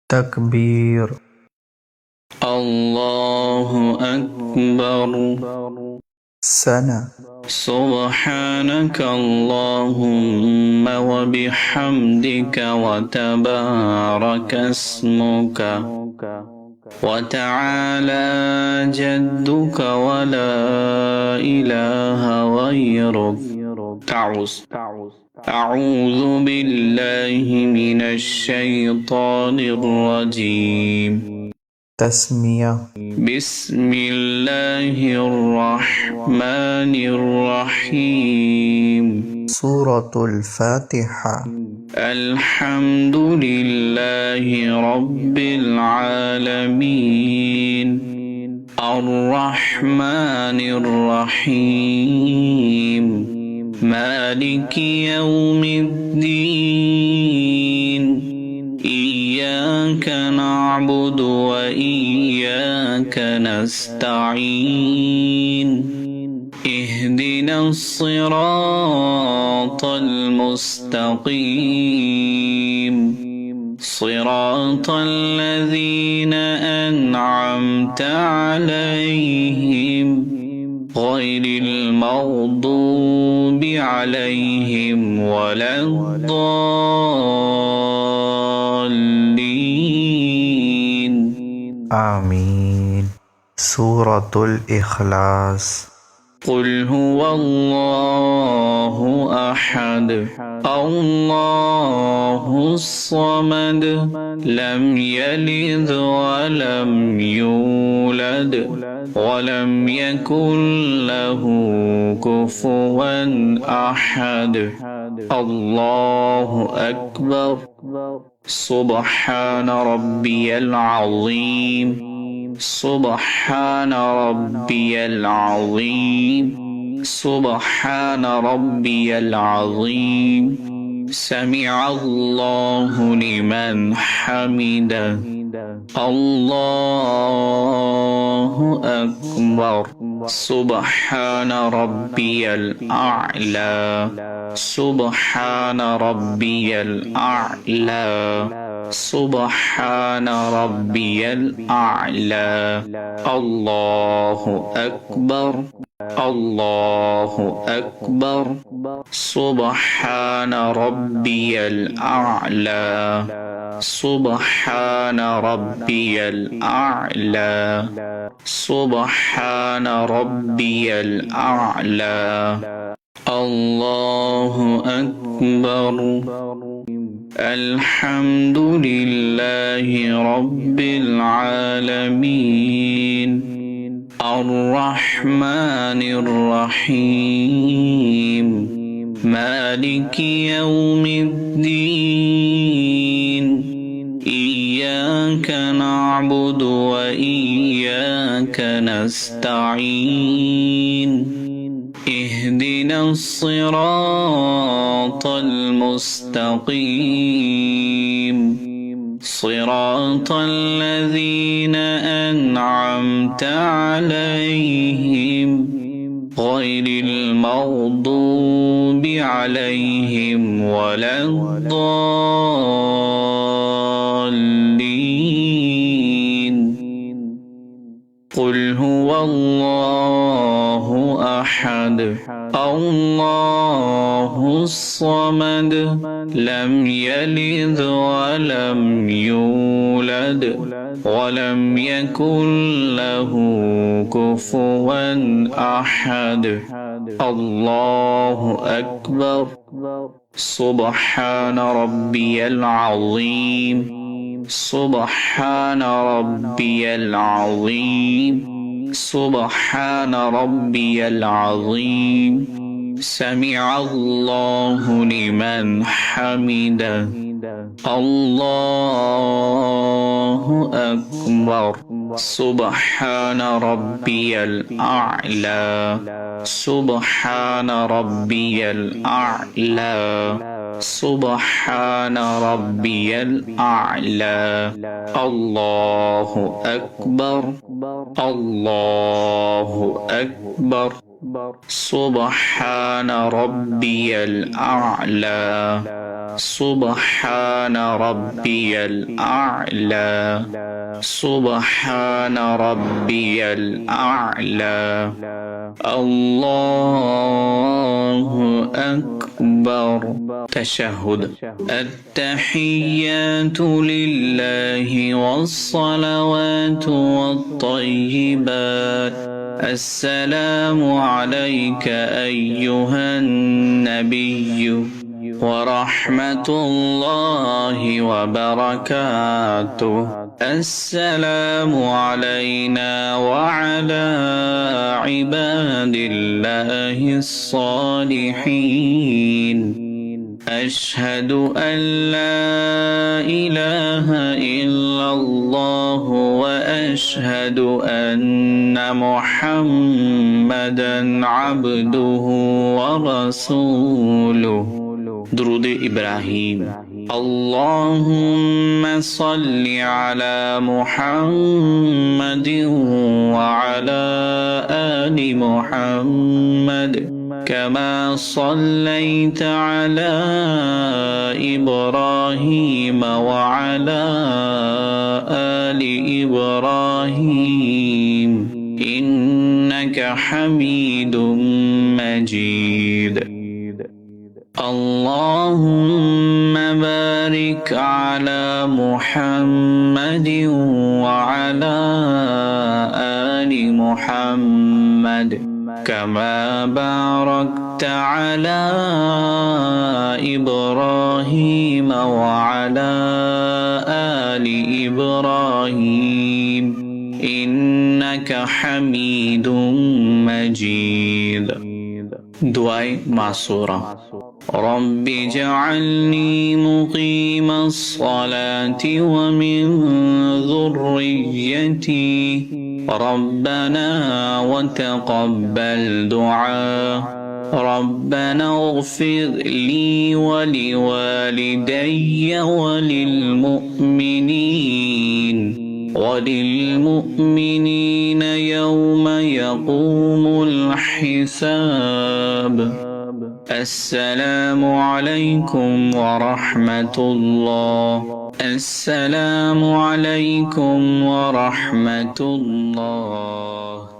تكبير الله أكبر سنة سبحانك اللهم وبحمدك وتبارك اسمك وتعالى جدك ولا إله غيرك. أعوذ بالله من الشيطان الرجيم. تسمية بسم الله الرحمن الرحيم. سورة الفاتحة الحمد لله رب العالمين الرحمن الرحيم مالك يوم الدين إياك نعبد وإياك نستعين اهدنا الصراط المستقيم صراط الذين أنعمت عليهم غير المغضوب عليهم ولا الضالين. آمين. سورة الإخلاص قل هو الله أحد الله الصمد لم يلد ولم يولد ولم يكن له كفوا أحد. الله أكبر. سبحان ربي العظيم سبحان ربي العظيم سبحان ربي العظيم. سمع الله لمن حمده. الله أكبر. سبحان ربي الأعلى سبحان ربي الأعلى سبحان ربي الأعلى. الله أكبر الله أكبر. سبحان ربي الأعلى سبحان ربي الأعلى سبحان ربي الأعلى. الله أكبر. الحمد لله رب العالمين الرحمن الرحيم مالك يوم الدين إياك نعبد وإياك نستعين اهدنا الصراط المستقيم صراط الذين أنعمت عليهم غير المغضوب عليهم ولا الضالين. قل هو الله أحد الله الصمد لم يلد ولم يولد ولم يكن له كفوا أحد. الله أكبر. سبحان ربي العظيم سبحان ربي العظيم سبحان ربي العظيم. سمع الله لمن حمده. الله أكبر. سبحان ربي الأعلى سبحان ربي الأعلى سبحان ربي الأعلى. الله أكبر الله أكبر. سبحان ربي الأعلى سبحان ربي الأعلى سبحان ربي الأعلى الله أكبر تشهد التحيات لله والصلوات والطيبات السلام عليك أيها النبي ورحمة الله وبركاته السلام علينا وعلى عباد الله الصالحين أشهد أن لا إله إلا الله وأشهد أن محمدا عبده ورسوله درود إبراهيم اللهم صل على محمد وعلى آل محمد كما صليت على إبراهيم وعلى آل إبراهيم إنك حميد مجيد اللهم بارك على محمد وعلى آل محمد كما باركت على إبراهيم وعلى آل إبراهيم إنك حميد مجيد دعاء معصورة رب اجعلني مقيم الصلاة ومن ذريتي ربنا وتقبل دعاء ربنا اغفر لي ولوالدي وللمؤمنين يوم يقوم الحساب السلام عليكم ورحمة الله السلام عليكم ورحمة الله